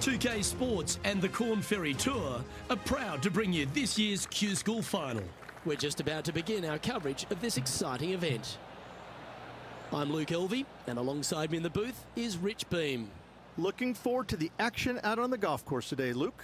2K Sports and the Corn Ferry Tour are proud to bring you this year's Q School Final. We're just about to begin our coverage of this exciting event. I'm Luke Elvey, and alongside me in the booth is Rich Beam. Looking forward to the action out on the golf course today, Luke.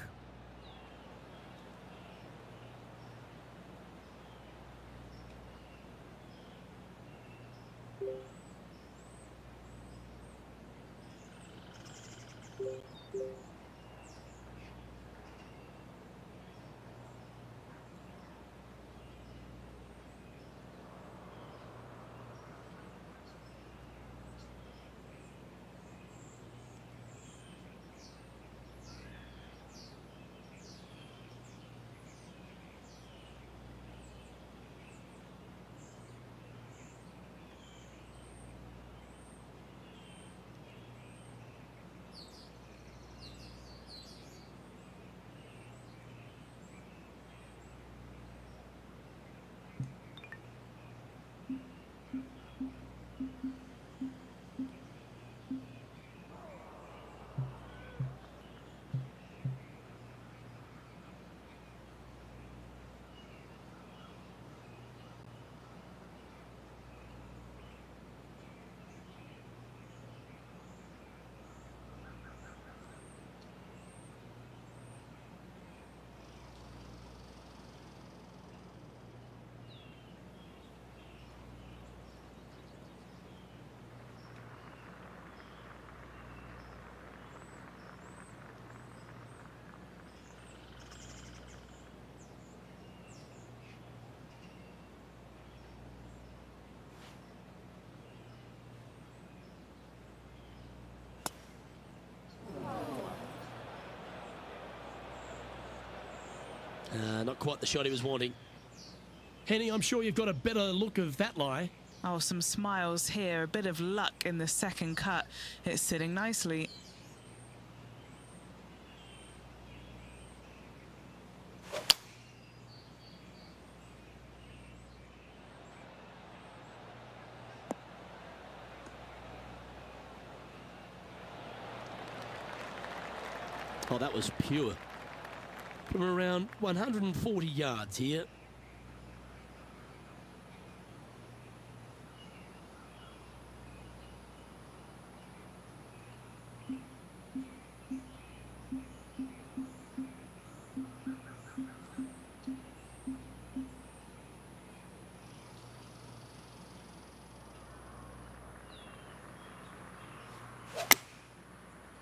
Not quite the shot he was wanting. Henny, I'm sure you've got a better look of that lie. Oh, some smiles here, a bit of luck in the second cut. It's sitting nicely. Oh, that was pure. From around 140 yards here.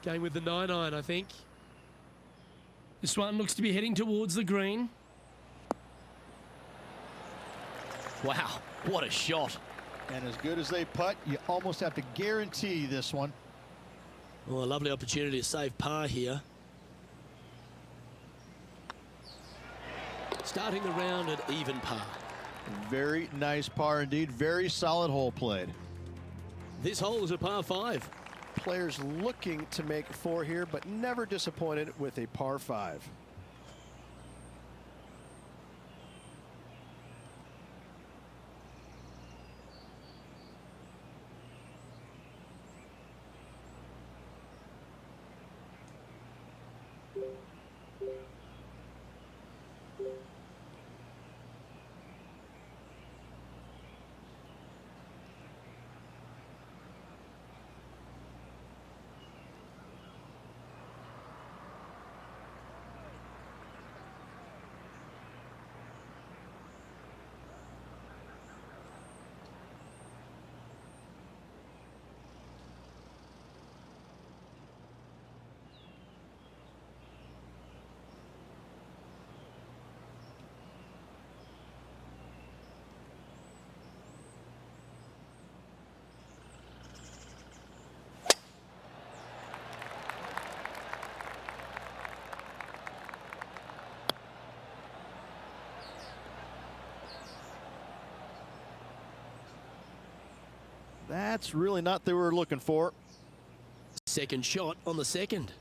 Going with the 9-iron, I think. This one looks to be heading towards the green. Wow, what a shot. And as good as they putt, you almost have to guarantee this one. Well, a lovely opportunity to save par here. Starting the round at even par. Very nice par indeed. Very solid hole played. This hole is a par 5. Players looking to make 4 here, but never disappointed with a par 5. That's really not what they were looking for. Second shot on the second.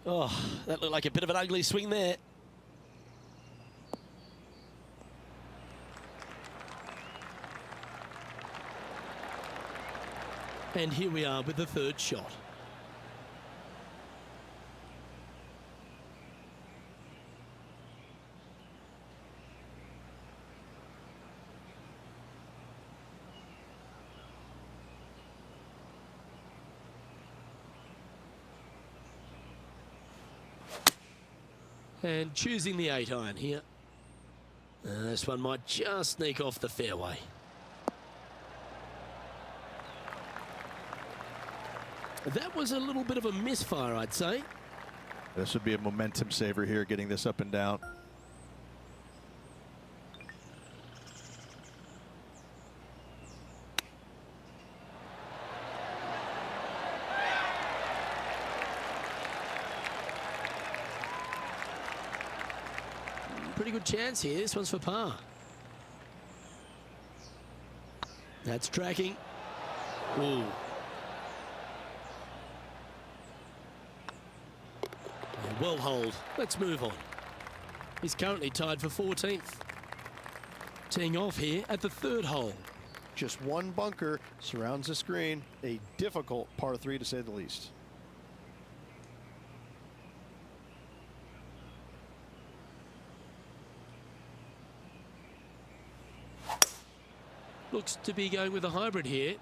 Oh, that looked like a bit of an ugly swing there. And here we are with the third shot. And choosing the 8-iron here. This one might just sneak off the fairway. That was a little bit of a misfire, I'd say. This would be a momentum saver here, getting this up and down. Pretty good chance here. This one's for par. That's tracking. Ooh. Well holed. Let's move on. He's currently tied for 14th. Teeing off here at the third hole. Just one bunker surrounds the screen. A difficult par 3 to say the least. Looks to be going with a hybrid here.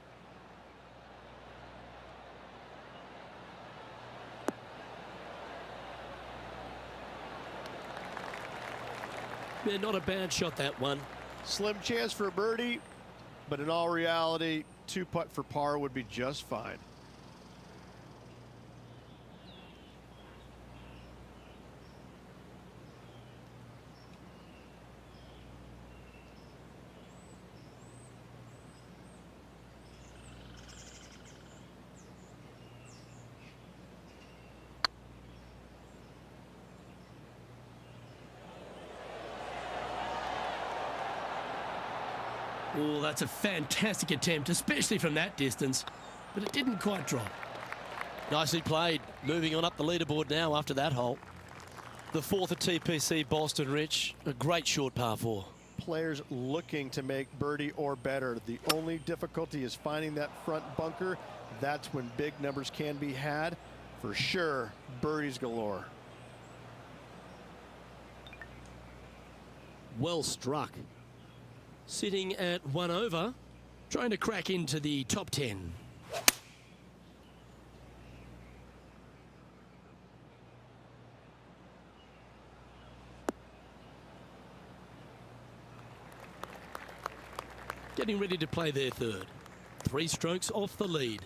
Yeah, not a bad shot, that one. Slim chance for a birdie, but in all reality, 2-putt for par would be just fine. Oh, that's a fantastic attempt, especially from that distance, but it didn't quite drop. Nicely played. Moving on up the leaderboard now after that hole. The fourth at TPC Boston, Rich. A great short par 4. Players looking to make birdie or better. The only difficulty is finding that front bunker. That's when big numbers can be had. For sure, birdies galore. Well struck. Sitting at 1 over, trying to crack into the top 10. Getting ready to play their third. 3 strokes off the lead.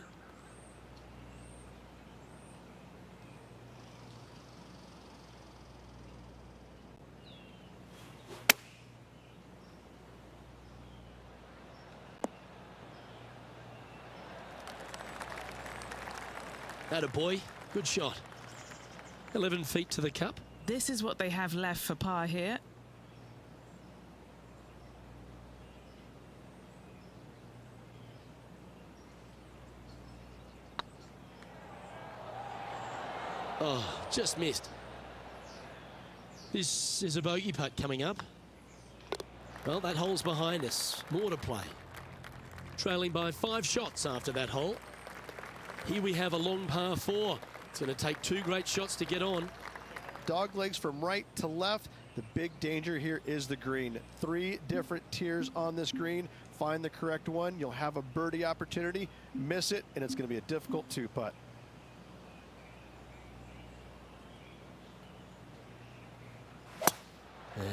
Attaboy, good shot. 11 feet to the cup. This is what they have left for par here. Oh, just missed. This is a bogey putt coming up. Well, that hole's behind us. More to play. Trailing by 5 shots after that hole. Here we have a long par 4. It's going to take 2 great shots to get on. Dog legs from right to left. The big danger here is the green. 3 different tiers on this green. Find the correct one. You'll have a birdie opportunity. Miss it, and it's going to be a difficult 2-putt.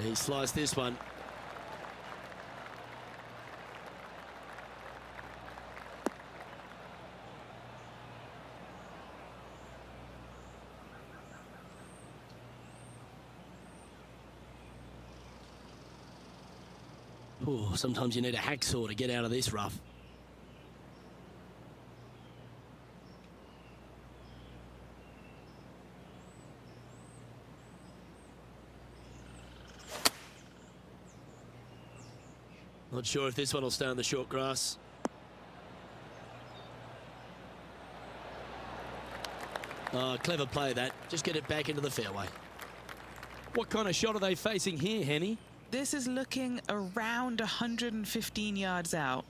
He sliced this one. Ooh, sometimes you need a hacksaw to get out of this rough. Not sure if this one will stay on the short grass. Oh, clever play that. Just get it back into the fairway. What kind of shot are they facing here, Henny? This is looking around 115 yards out.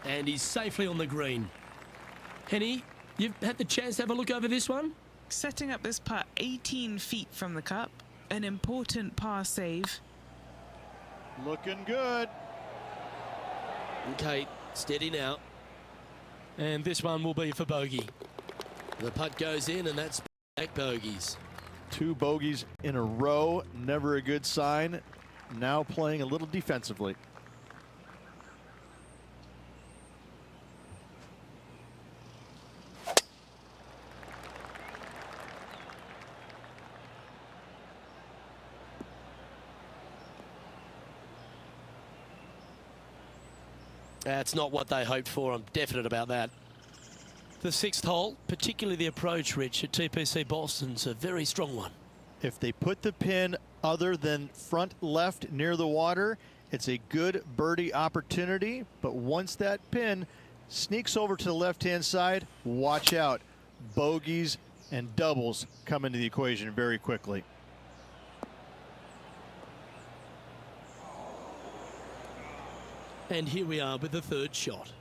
And he's safely on the green. Henny, you've had the chance to have a look over this one? Setting up this putt 18 feet from the cup. An important par save. Looking good. Okay, steady now. And this one will be for bogey. The putt goes in, and that's back bogeys. 2 bogeys in a row, never a good sign. Now playing a little defensively. That's not what they hoped for. I'm definite about that. The 6th hole, particularly the approach, Rich, at TPC Boston's a very strong one. If they put the pin other than front left near the water, it's a good birdie opportunity. But once that pin sneaks over to the left-hand side, watch out. Bogeys and doubles come into the equation very quickly. And here we are with the 3rd shot.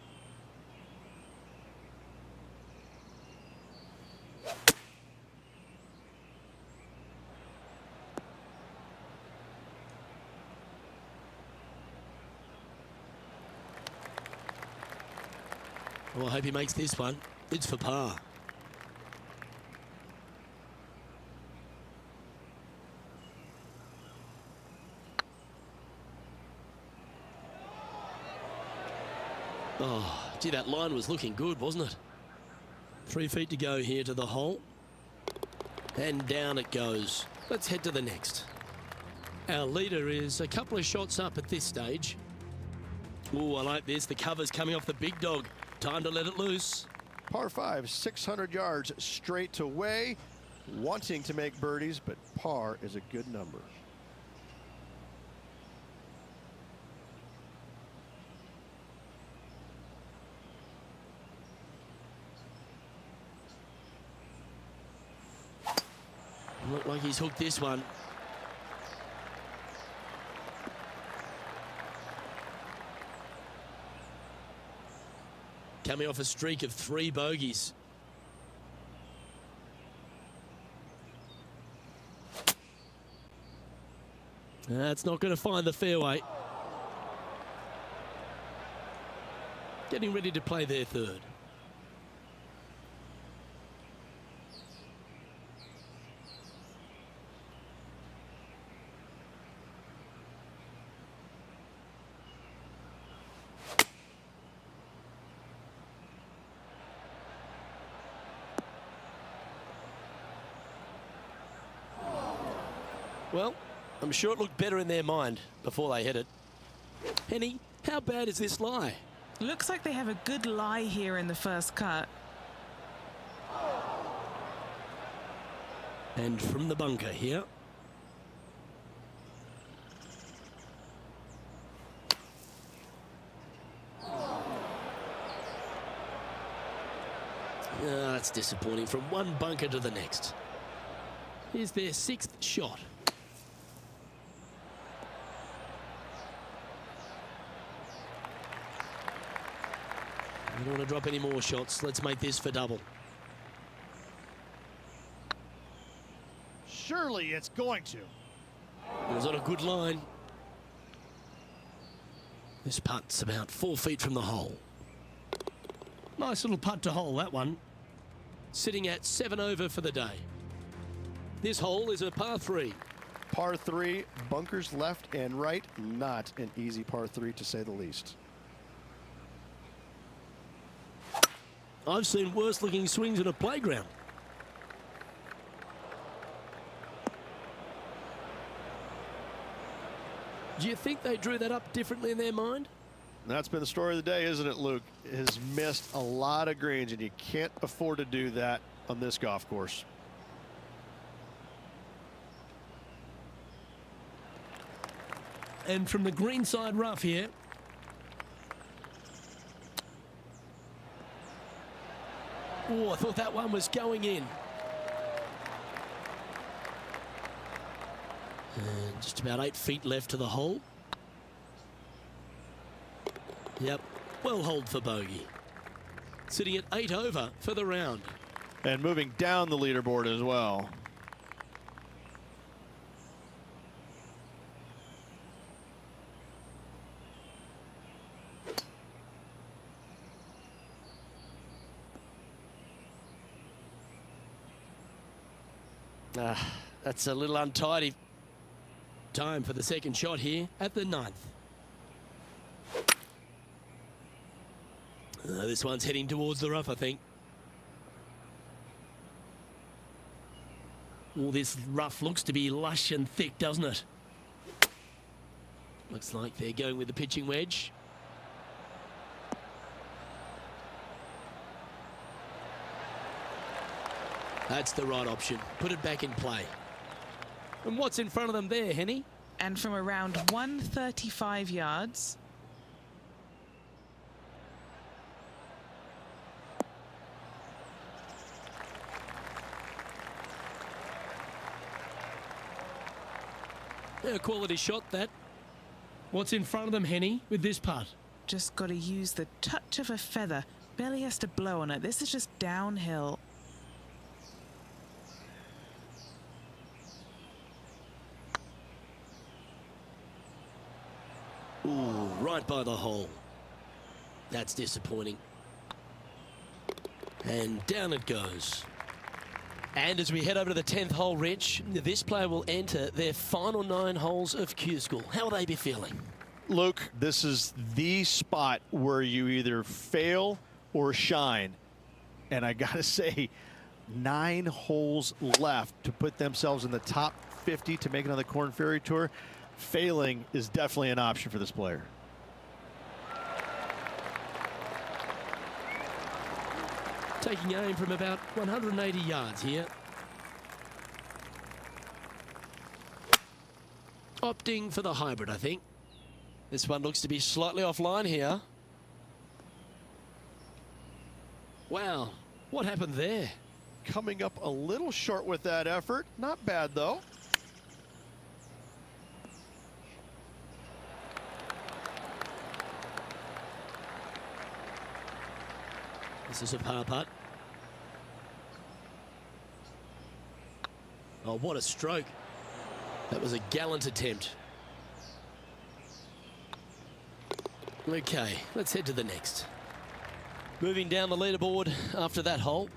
Well, I hope he makes this one. It's for par. Oh, gee, that line was looking good, wasn't it? 3 feet to go here to the hole. And down it goes. Let's head to the next. Our leader is a couple of shots up at this stage. Oh, I like this. The cover's coming off the big dog. Time to let it loose. Par 5, 600 yards straight away. Wanting to make birdies, but par is a good number. Look like he's hooked this one. Coming off a streak of 3 bogeys. That's not going to find the fairway. Getting ready to play their 3rd. Well, I'm sure it looked better in their mind before they hit it. Henny, how bad is this lie? Looks like they have a good lie here in the first cut. And from the bunker here. That's disappointing. From one bunker to the next. Here's their 6th shot. I don't want to drop any more shots. Let's make this for double. Surely it's going to. It was on a good line. This putt's about 4 feet from the hole. Nice little putt to hole, that one. Sitting at 7 over for the day. This hole is a par 3. Par 3, bunkers left and right. Not an easy par 3 to say the least. I've seen worse looking swings in a playground. Do you think they drew that up differently in their mind? That's been the story of the day, isn't it, Luke? Has missed a lot of greens, and you can't afford to do that on this golf course. And from the greenside rough here. Oh, I thought that one was going in. And just about 8 feet left to the hole. Yep, Well holed for bogey. Sitting at 8 over for the round. And moving down the leaderboard as well. That's a little untidy. Time for the second shot here at the 9th. This one's heading towards the rough, I think. All this rough looks to be lush and thick, doesn't it? Looks like they're going with the pitching wedge. That's the right option. Put it back in play. And what's in front of them there, Henny? And from around 135 yards, A quality shot, that. What's in front of them, Henny, with this putt? just got to use the touch of a feather. Barely has to blow on it. This is just downhill. Ooh, right by the hole. That's disappointing. And down it goes. And as we head over to the 10th hole, Rich, this player will enter their final 9 holes of Q School. How will they be feeling? Luke, this is the spot where you either fail or shine. And I got to say, 9 holes left to put themselves in the top 50 to make it on the Korn Ferry Tour. Failing is definitely an option for this player. Taking aim from about 180 yards here. Opting for the hybrid, I think. This one looks to be slightly offline here. Wow, what happened there? Coming up a little short with that effort. Not bad, though. This is a par putt. Oh, what a stroke. That was a gallant attempt. Okay, let's head to the next. Moving down the leaderboard after that hole.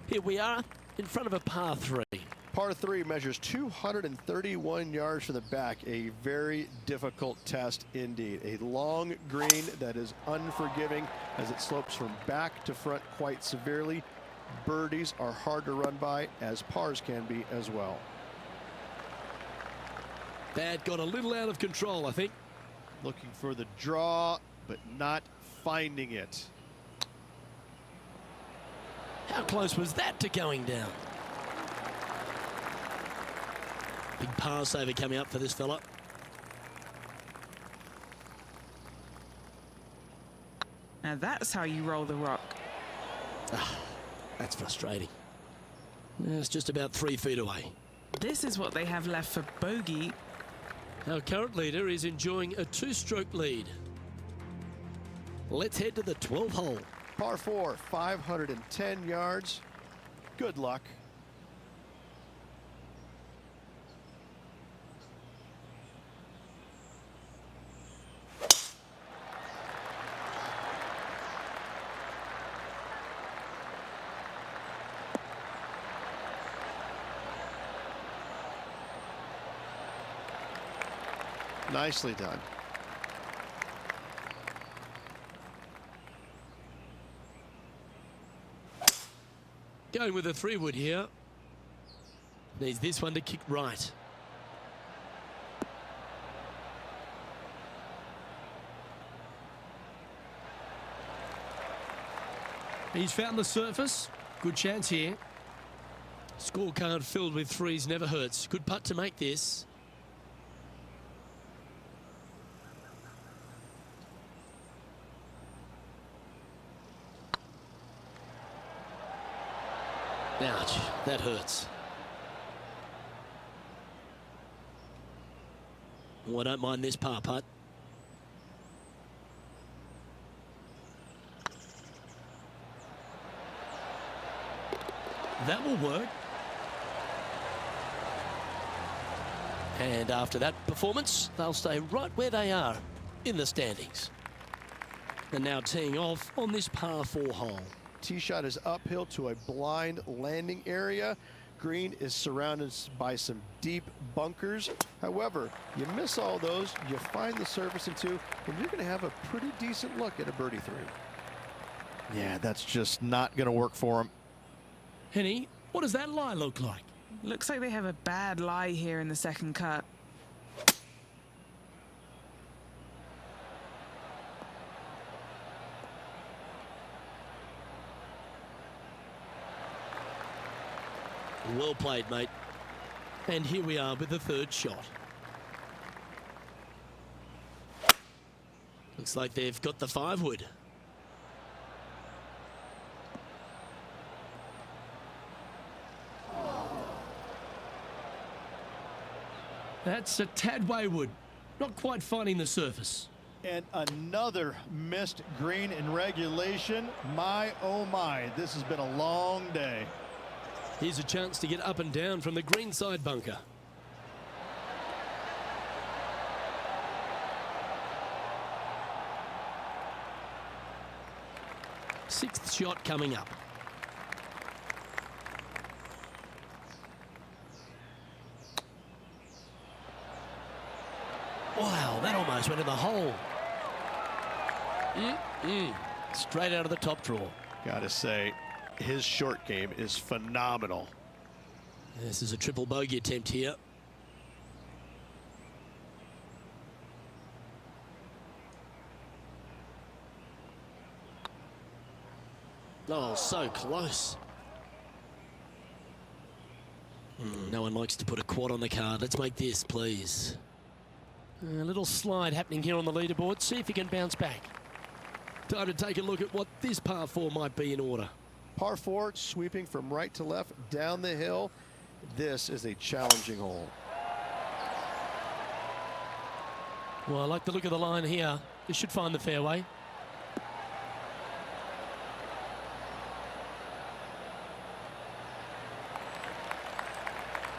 Here we are in front of a par 3. Par 3 measures 231 yards from the back. A very difficult test indeed. A long green that is unforgiving as it slopes from back to front quite severely. Birdies are hard to run by, as pars can be as well. That got a little out of control, I think. Looking for the draw, but not finding it. How close was that to going down? Big par saver coming up for this fella. Now that's how you roll the rock. That's frustrating. It's just about 3 feet away. This is what they have left for bogey. Our current leader is enjoying a 2-stroke lead. Let's head to the 12th hole. Par 4, 510 yards. Good luck. Nicely done. Going with a 3-wood here. Needs this one to kick right. He's found the surface. Good chance here. Scorecard filled with 3s never hurts. Good putt to make this. Ouch, that hurts. Oh, I don't mind this par putt. That will work. And after that performance, they'll stay right where they are in the standings. And now teeing off on this par 4 hole. Tee shot is uphill to a blind landing area. Green is surrounded by some deep bunkers. However, you miss all those, you find the surface in 2, and you're going to have a pretty decent look at a birdie 3. Yeah, that's just not going to work for him. Henny, what does that lie look like? Looks like they have a bad lie here in the second cut. Well played, mate. And here we are with the third shot. Looks like they've got the 5-wood. That's a tad wayward. Not quite finding the surface. And another missed green in regulation. My, oh my, this has been a long day. Here's a chance to get up and down from the green side bunker. Sixth shot coming up. Wow, that almost went in the hole. Straight out of the top drawer. Gotta say, his short game is phenomenal. This is a triple bogey attempt here. Oh, so close. No one likes to put a quad on the card. Let's make this, please. A little slide happening here on the leaderboard. See if he can bounce back. Time to take a look at what this par 4 might be in order. Par 4, sweeping from right to left down the hill. This is a challenging hole. Well, I like the look of the line here. This should find the fairway.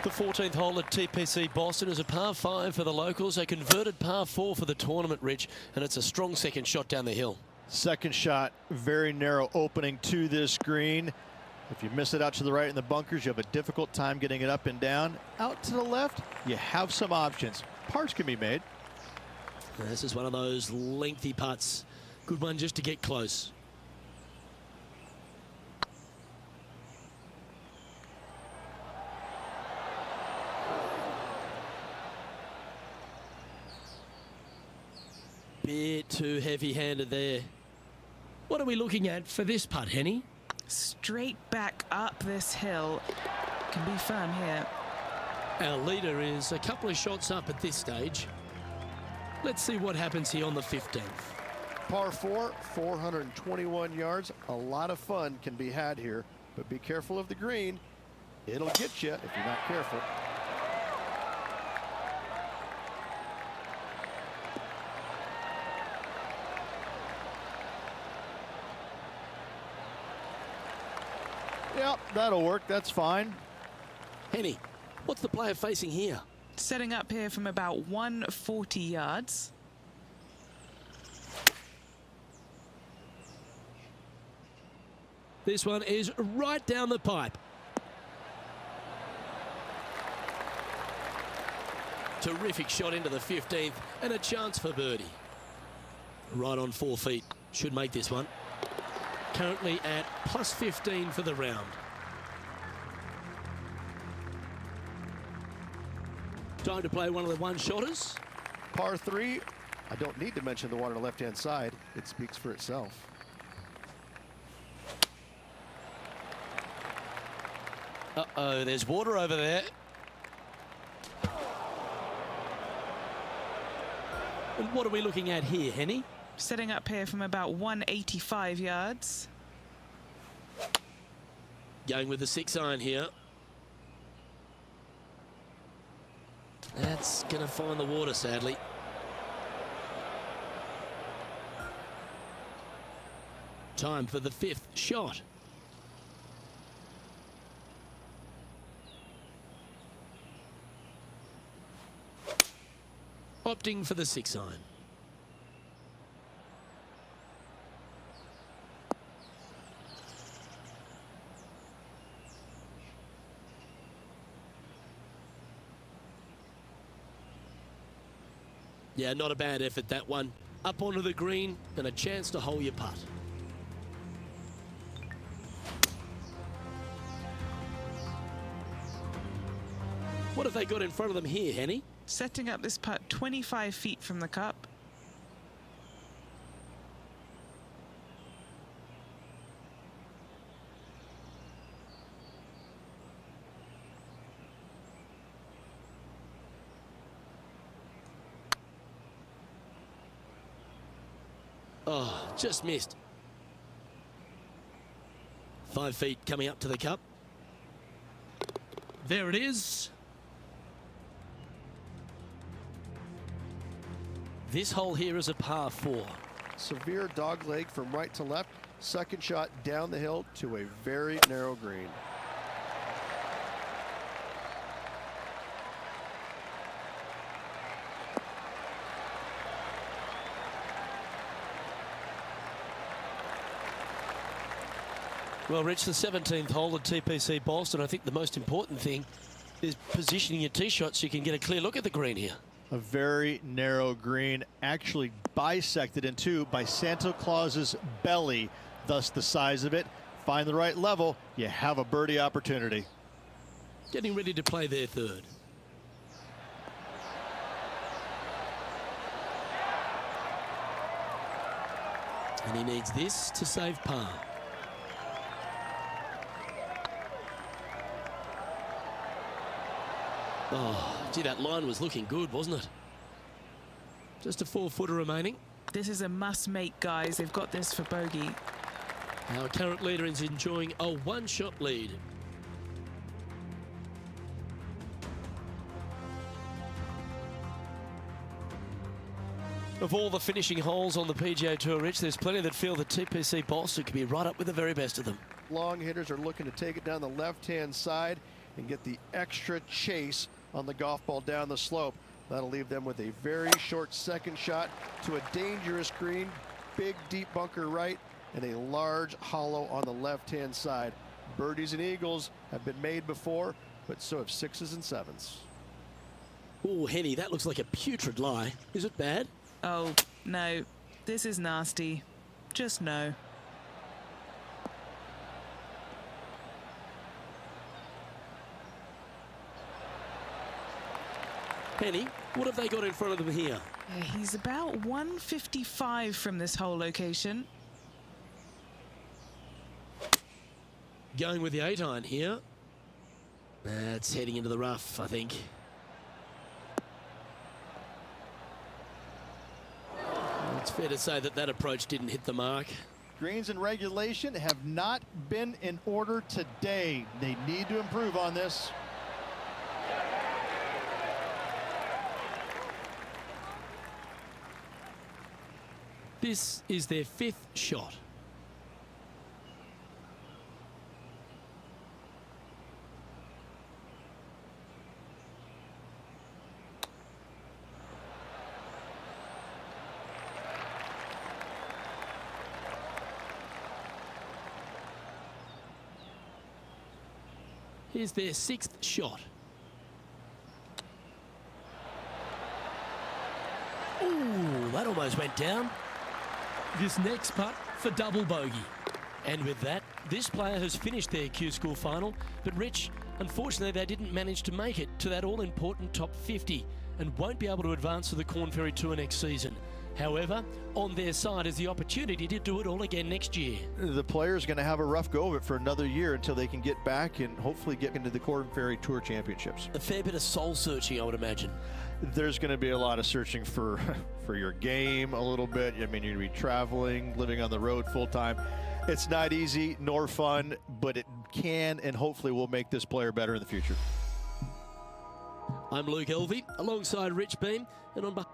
The 14th hole at TPC Boston is a par 5 for the locals. A converted par 4 for the tournament, Rich, and it's a strong second shot down the hill. Second shot, very narrow opening to this green. If you miss it out to the right in the bunkers, you have a difficult time getting it up and down. Out to the left, you have some options. Pars can be made. This is one of those lengthy putts. Good one just to get close. Bit too heavy-handed there. What are we looking at for this putt, Henny? Straight back up this hill. Can be firm here. Our leader is a couple of shots up at this stage. Let's see what happens here on the 15th. Par 4, 421 yards. A lot of fun can be had here, but be careful of the green. It'll get you if you're not careful. Yep, that'll work. That's fine. Henny, what's the player facing here? Setting up here from about 140 yards. This one is right down the pipe. Terrific shot into the 15th and a chance for birdie. Right on 4 feet. Should make this one. Currently at plus 15 for the round. Time to play one of the one-shotters. Par 3, I don't need to mention the one on the left-hand side. It speaks for itself. Uh-oh, there's water over there. And what are we looking at here, Henny? Setting up here from about 185 yards. Going with the 6-iron here. That's going to find the water, sadly. Time for the 5th shot. opting for the 6-iron. Yeah, not a bad effort, that one. Up onto the green and a chance to hole your putt. What have they got in front of them here, Henny? Setting up this putt 25 feet from the cup. Oh, just missed. 5 feet coming up to the cup. There it is. This hole here is a par 4. Severe dog leg from right to left. Second shot down the hill to a very narrow green. Well, Rich, the 17th hole at TPC Boston. I think the most important thing is positioning your tee shot so you can get a clear look at the green here. A very narrow green, actually bisected in two by Santa Claus's belly, thus the size of it. Find the right level, you have a birdie opportunity. Getting ready to play their third. And he needs this to save par. Oh, gee, that line was looking good, wasn't it? Just a 4-footer remaining. This is a must-make, guys. They've got this for bogey. Our current leader is enjoying a 1-shot lead. Of all the finishing holes on the PGA Tour, Rich, there's plenty that feel that TPC Boston could be right up with the very best of them. Long hitters are looking to take it down the left-hand side and get the extra chase on the golf ball down the slope. That'll leave them with a very short second shot to a dangerous green, big deep bunker right, and a large hollow on the left-hand side. Birdies and eagles have been made before, but so have 6s and 7s. Oh, Henny, that looks like a putrid lie. Is it bad? Oh, no. This is nasty. Just no. Henny, what have they got in front of them here? Yeah, he's about 155 from this hole location. Going with the 8-iron here. That's heading into the rough, I think. It's fair to say that that approach didn't hit the mark. Greens and regulation have not been in order today. They need to improve on this. This is their 5th shot. Here's their 6th shot. Ooh, that almost went down. This next putt for double bogey. And with that, this player has finished their Q School final. But Rich, unfortunately, they didn't manage to make it to that all-important top 50 and won't be able to advance to the Corn Ferry Tour next season. However, on their side is the opportunity to do it all again next year. The player's going to have a rough go of it for another year until they can get back and hopefully get into the Corn Ferry Tour Championships. A fair bit of soul searching, I would imagine. There's going to be a lot of searching for your game a little bit. I mean, you're going to be traveling, living on the road full time. It's not easy nor fun, but it can and hopefully will make this player better in the future. I'm Luke Elvey alongside Rich Beam, and on behalf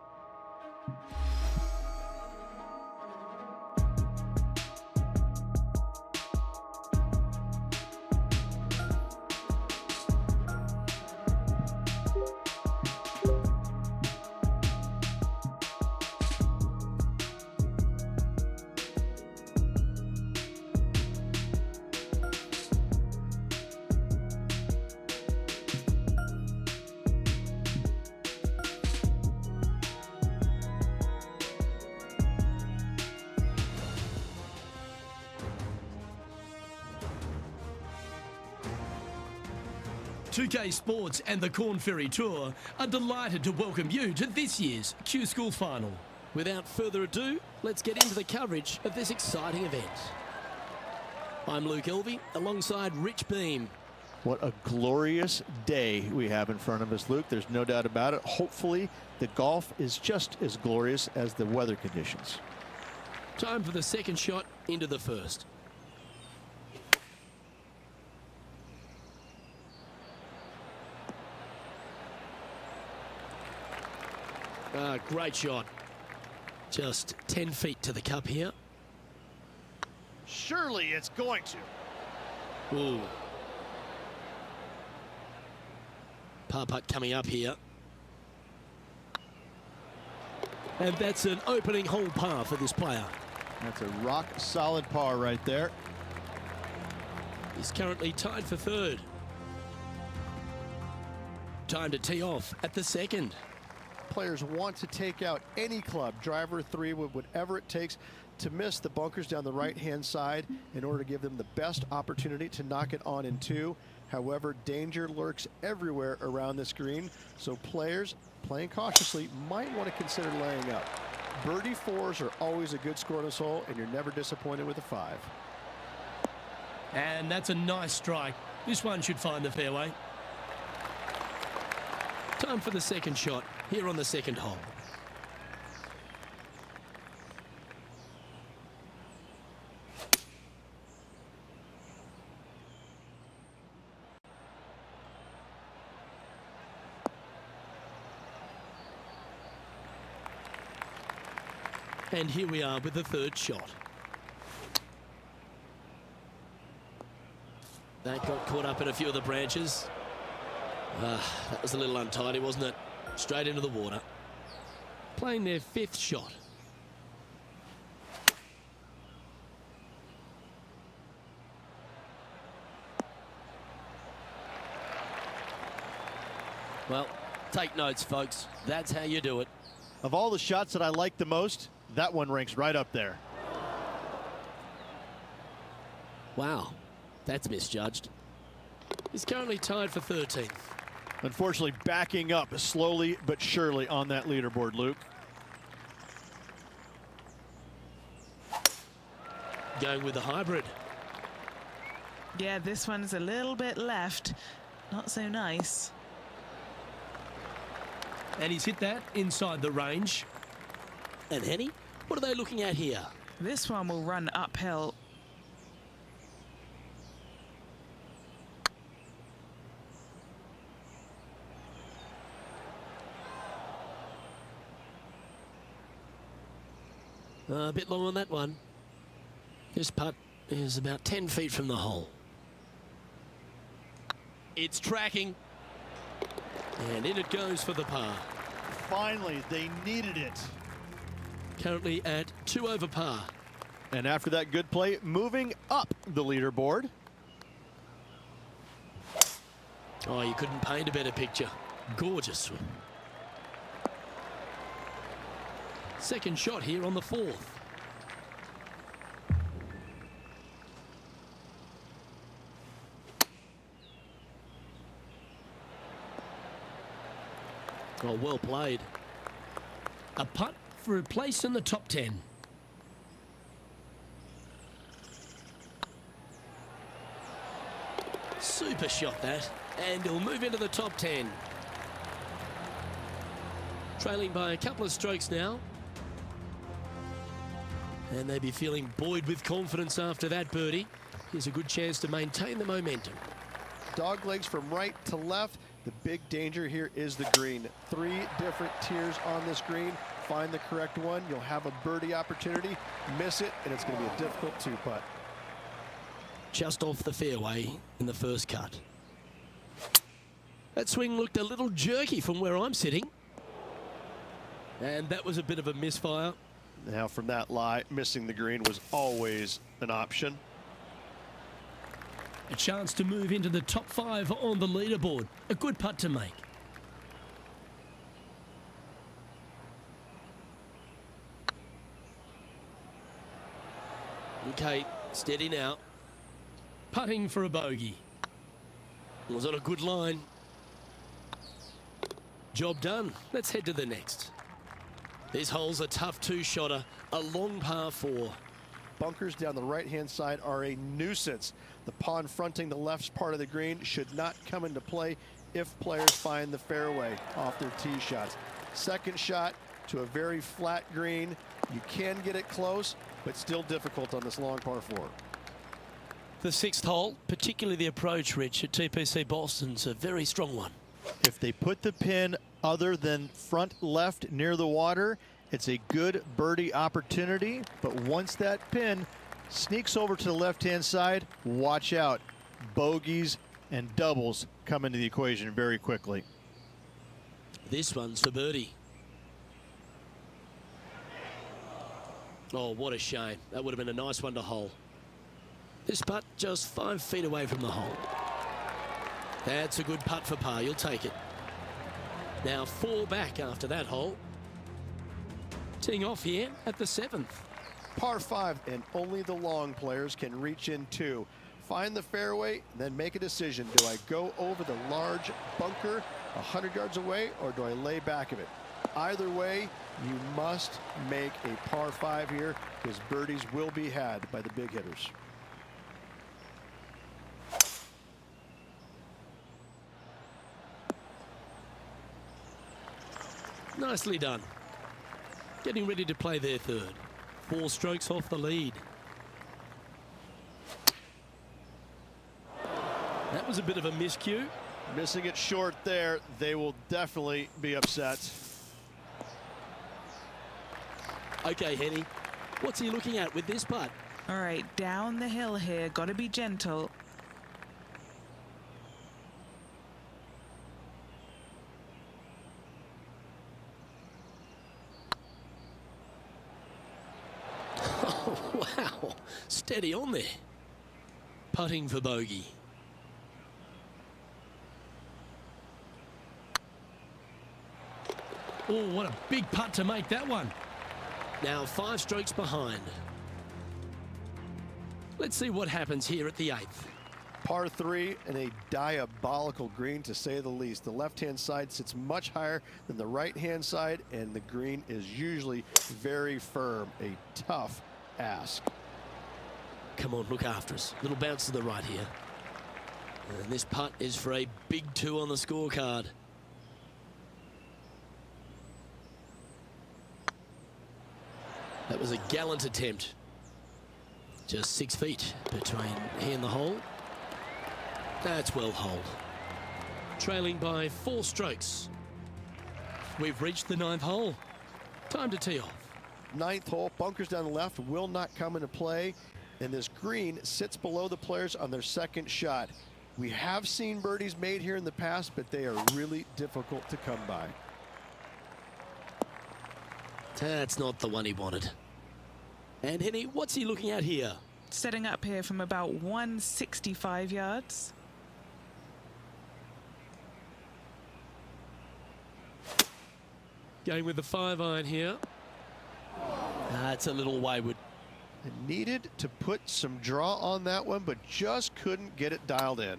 2K Sports and the Corn Ferry Tour are delighted to welcome you to this year's Q School Final. Without further ado, let's get into the coverage of this exciting event. I'm Luke Elvey, alongside Rich Beam. What a glorious day we have in front of us, Luke. There's no doubt about it. Hopefully, the golf is just as glorious as the weather conditions. Time for the second shot into the first. Great shot. Just 10 feet to the cup here. Surely it's going to. Ooh. Par putt coming up here. And that's an opening hole par for this player. That's a rock solid par right there. He's currently tied for third. Time to tee off at the second. Players want to take out any club, driver, three, wood, whatever it takes to miss the bunkers down the right-hand side in order to give them the best opportunity to knock it on in two. However, danger lurks everywhere around this green, so players playing cautiously might want to consider laying up. Birdie fours are always a good score on this hole, and you're never disappointed with a 5. And that's a nice strike. This one should find the fairway. Time for the second shot here on the second hole. And here we are with the third shot. That got caught up in a few of the branches. That was a little untidy, wasn't it? Straight into the water. Playing their fifth shot. Well, take notes, folks. That's how you do it. Of all the shots that I like the most, that one ranks right up there. Wow, that's misjudged. He's currently tied for 13th. Unfortunately, backing up slowly but surely on that leaderboard, Luke. Going with the hybrid. Yeah, this one's a little bit left. Not so nice. And he's hit that inside the range. And Henny, what are they looking at here? This one will run uphill. A bit long on that one. This putt is about 10 feet from the hole. It's tracking. And in it goes for the par. Finally, they needed it. Currently at 2 over par. And after that good play, moving up the leaderboard. Oh, you couldn't paint a better picture. Gorgeous swing. Second shot here on the fourth. Oh, well played. A putt for a place in the top 10. Super shot that. And he'll move into the top 10. Trailing by a couple of strokes now. And they'd be feeling buoyed with confidence after that birdie. Here's a good chance to maintain the momentum. Dog legs from right to left. The big danger here is the green. 3 different tiers on this green. Find the correct one. You'll have a birdie opportunity. Miss it, and it's going to be a difficult 2-putt. Just off the fairway in the first cut. That swing looked a little jerky from where I'm sitting. And that was a bit of a misfire. Now from that lie, missing the green was always an option. A chance to move into the top 5 on the leaderboard. A good putt to make. Okay, steady now. Putting for a bogey. Was on a good line. Job done. Let's head to the next. This hole's a tough two-shotter, a long par 4. Bunkers down the right-hand side are a nuisance. The pond fronting the left part of the green should not come into play if players find the fairway off their tee shots. Second shot to a very flat green. You can get it close, but still difficult on this long par 4. The 6th hole, particularly the approach, Rich, at TPC Boston's a very strong one. If they put the pin other than front left near the water, it's a good birdie opportunity. But once that pin sneaks over to the left-hand side, watch out. Bogeys and doubles come into the equation very quickly. This one's for birdie. Oh, what a shame. That would have been a nice one to hole. This putt just 5 feet away from the hole. That's a good putt for par. You'll take it. Now 4 back after that hole. Teeing off here at the 7th. Par 5, and only the long players can reach in 2. Find the fairway, then make a decision. Do I go over the large bunker 100 yards away, or do I lay back of it? Either way, you must make a par 5 here, because birdies will be had by the big hitters. Nicely done. Getting ready to play their 3rd. 4 strokes off the lead. That was a bit of a miscue. Missing it short there, they will definitely be upset. Okay, Henny, what's he looking at with this putt? All right, down the hill here. Got to be gentle. Oh, wow. Steady on there. Putting for bogey. Oh, what a big putt to make that one. Now 5 strokes behind. Let's see what happens here at the 8th. Par 3 and a diabolical green, to say the least. The left-hand side sits much higher than the right-hand side, and the green is usually very firm. A tough ask. Come on, look after us. Little bounce to the right here. And this putt is for a big 2 on the scorecard. That was a gallant attempt. Just 6 feet between he and the hole. That's well holed. Trailing by 4 strokes. We've reached the 9th hole. Time to tee off. 9th hole, bunkers down the left will not come into play, and this green sits below the players on their 2nd shot. We have seen birdies made here in the past, but they are really difficult to come by. That's not the one he wanted. And Henny, what's he looking at here? Setting up here from about 165 yards. Going with the 5-iron here. That's a little wayward. And needed to put some draw on that one, but just couldn't get it dialed in.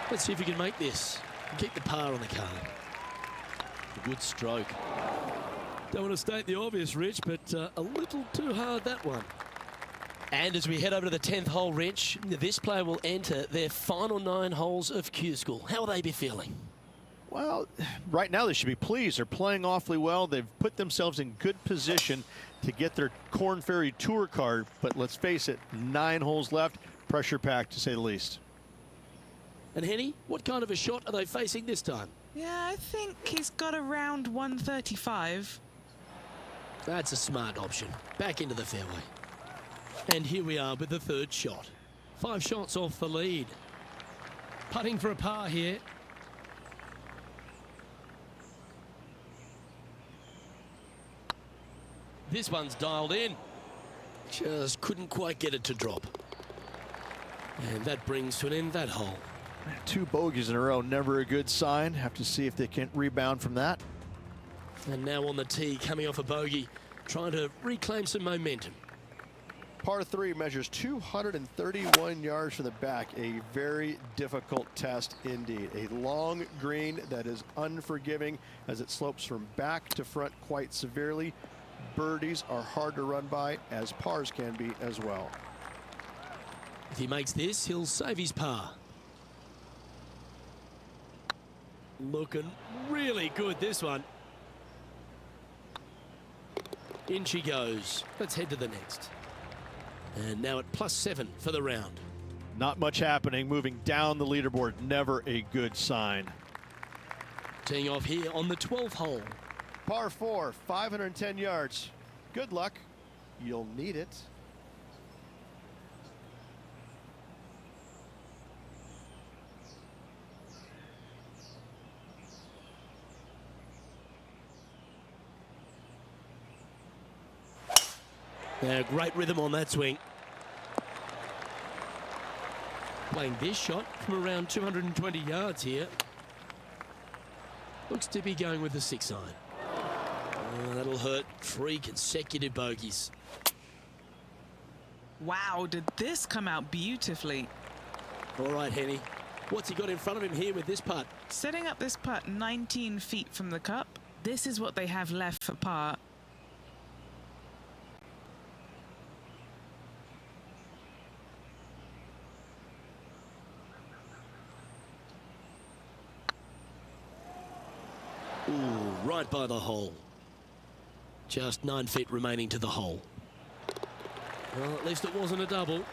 Let's see if he can make this. Keep the par on the card. A good stroke. Don't want to state the obvious, Rich, but a little too hard, that one. And as we head over to the 10th hole, Rich, this player will enter their final 9 holes of Q School. How will they be feeling? Well, right now they should be pleased. They're playing awfully well. They've put themselves in good position to get their Korn Ferry Tour card. But let's face it, 9 holes left, pressure packed to say the least. And Henny, what kind of a shot are they facing this time? Yeah, I think he's got around 135. That's a smart option. Back into the fairway. And here we are with the 3rd shot. 5 shots off the lead. Putting for a par here. This one's dialed in. Just couldn't quite get it to drop. And that brings to an end that hole. 2 bogeys in a row, never a good sign. Have to see if they can rebound from that. And now on the tee, coming off a bogey, trying to reclaim some momentum. Par 3 measures 231 yards from the back. A very difficult test indeed. A long green that is unforgiving as it slopes from back to front quite severely. Birdies are hard to run by, as pars can be as well. If he makes this, he'll save his par. Looking really good, this one. In she goes. Let's head to the next. And now at +7 for the round. Not much happening. Moving down the leaderboard, never a good sign. Teeing off here on the 12th hole. Par 4, 510 yards. Good luck. You'll need it. Yeah, great rhythm on that swing. Playing this shot from around 220 yards here. Looks to be going with the 6-iron. Oh, that'll hurt. 3 consecutive bogeys. Wow, did this come out beautifully. All right, Henny. What's he got in front of him here with this putt? Setting up this putt 19 feet from the cup. This is what they have left for par. Ooh, right by the hole. Just 9 feet remaining to the hole. Well, at least it wasn't a double.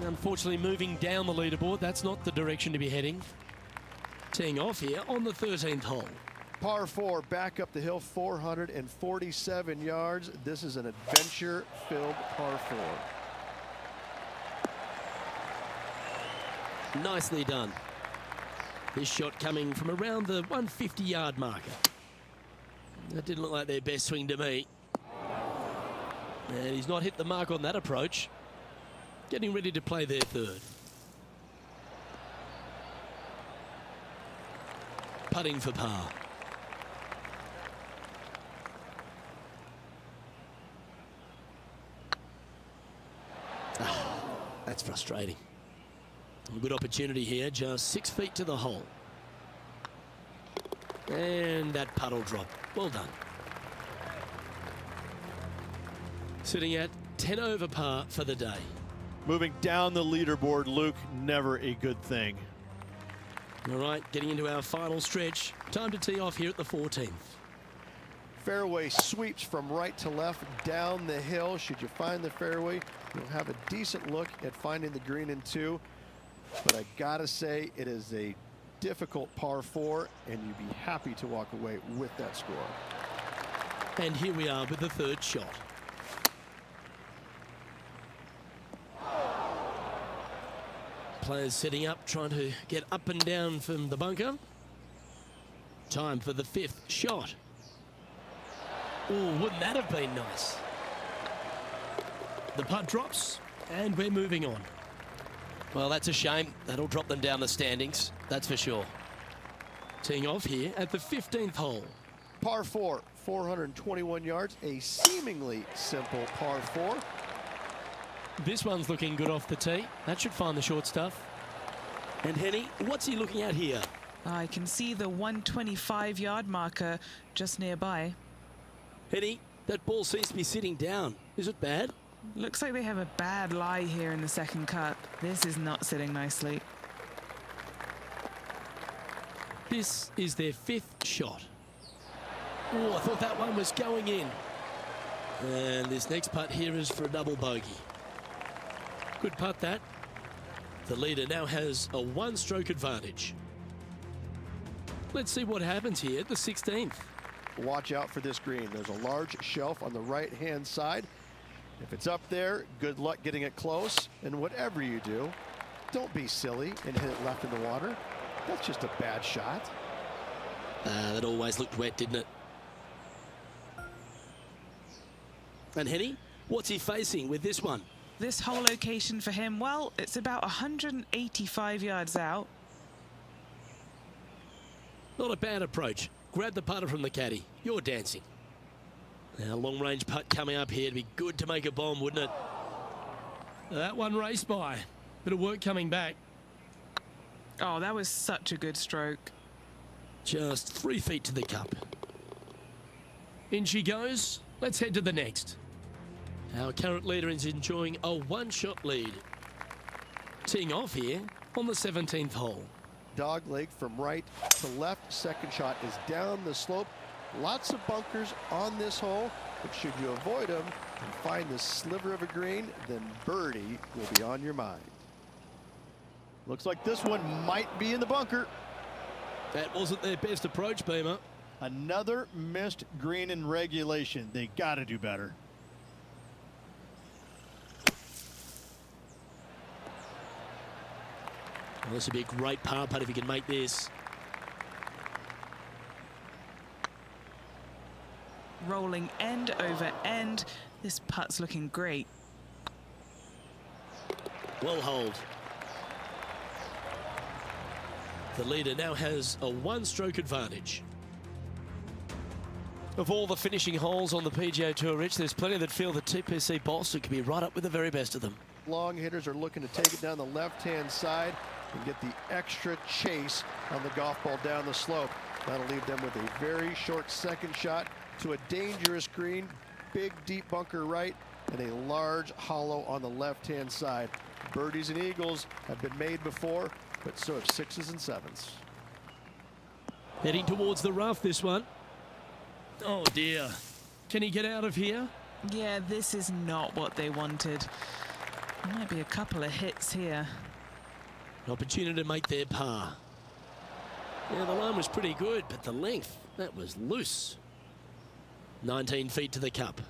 Unfortunately, moving down the leaderboard, that's not the direction to be heading. Teeing off here on the 13th hole. Par 4, back up the hill, 447 yards. This is an adventure-filled par 4. Nicely done. This shot coming from around the 150-yard marker. That didn't look like their best swing to me. And he's not hit the mark on that approach. Getting ready to play their third. Putting for par. That's frustrating. A good opportunity here, just 6 feet to the hole. And that putt will drop. Well done. Sitting at 10 over par for the day. Moving down the leaderboard, Luke, never a good thing. All right, getting into our final stretch. Time to tee off here at the 14th. Fairway sweeps from right to left down the hill. Should you find the fairway, you'll have a decent look at finding the green in 2. But I gotta say, it is a difficult par 4, and you'd be happy to walk away with that score. And here we are with the third shot. Players setting up, trying to get up and down from the bunker. Time for the 5th shot. Oh, wouldn't that have been nice? The putt drops, and we're moving on. Well, that's a shame. That'll drop them down the standings, that's for sure. Teeing off here at the 15th hole. Par 4, 421 yards, a seemingly simple par 4. This one's looking good off the tee. That should find the short stuff. And Henny, what's he looking at here? I can see the 125-yard marker just nearby. Henny, that ball seems to be sitting down. Is it bad? Looks like they have a bad lie here in the second cut. This is not sitting nicely. This is their 5th shot. Oh, I thought that one was going in. And this next putt here is for a double bogey. Good putt, that. The leader now has a 1-stroke advantage. Let's see what happens here at the 16th. Watch out for this green. There's a large shelf on the right-hand side. If it's up there, good luck getting it close. And whatever you do, don't be silly and hit it left in the water. That's just a bad shot. That always looked wet, didn't it? And Henny, what's he facing with this one? This whole location for him, well, it's about 185 yards out. Not a bad approach. grab the putter from the caddy. You're dancing. Now, long-range putt coming up here. It'd be good to make a bomb, wouldn't it? That one raced by. Bit of work coming back. Oh, that was such a good stroke. Just 3 feet to the cup. In she goes. Let's head to the next. Our current leader is enjoying a one-shot lead. Teeing off here on the 17th hole. Dog leg from right to left. Second shot is down the slope. Lots of bunkers on this hole, but should you avoid them and find this sliver of a green, then birdie will be on your mind. Looks like this one might be in the bunker. That wasn't their best approach, Beamer. Another missed green in regulation. They got to do better. Well, this would be a great par putt if he can make this. Rolling end over end. This putt's looking great. Well holed. The leader now has a one-stroke advantage. Of all the finishing holes on the PGA Tour, Rich, there's plenty that feel the TPC Boston could be right up with the very best of them. Long hitters are looking to take it down the left-hand side and get the extra chase on the golf ball down the slope. That'll leave them with a very short second shot to a dangerous green, big deep bunker right, and a large hollow on the left-hand side. Birdies and eagles have been made before, but so have sixes and sevens. Heading towards the rough, this one. Oh dear. Can he get out of here? Yeah, this is not what they wanted. There might be a couple of hits here. An opportunity to make their par. Yeah, the line was pretty good, but the length, that was loose. 19 feet to the cup.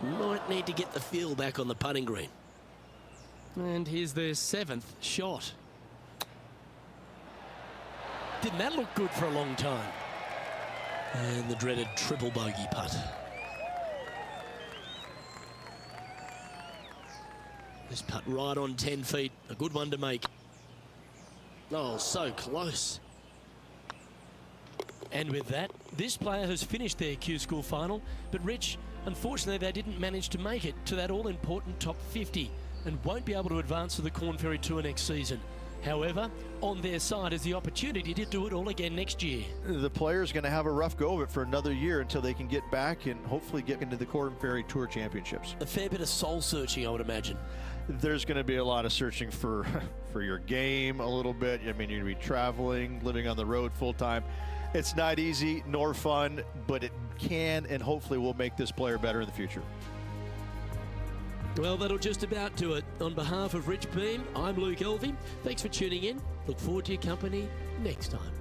Might need to get the feel back on the putting green. And here's their 7th shot. Didn't that look good for a long time? And the dreaded triple bogey putt. This putt right on 10 feet. A good one to make. Oh, so close. And with that, this player has finished their Q School final. But Rich, unfortunately, they didn't manage to make it to that all-important top 50 and won't be able to advance to the Korn Ferry Tour next season. However, on their side is the opportunity to do it all again next year. The player's going to have a rough go of it for another year until they can get back and hopefully get into the Korn Ferry Tour Championships. A fair bit of soul searching, I would imagine. There's going to be a lot of searching for your game a little bit. I mean, you're going to be traveling, living on the road full time. It's not easy nor fun, but it can and hopefully will make this player better in the future. Well, that'll just about do it. On behalf of Rich Beam, I'm Luke Elvey. Thanks for tuning in. Look forward to your company next time.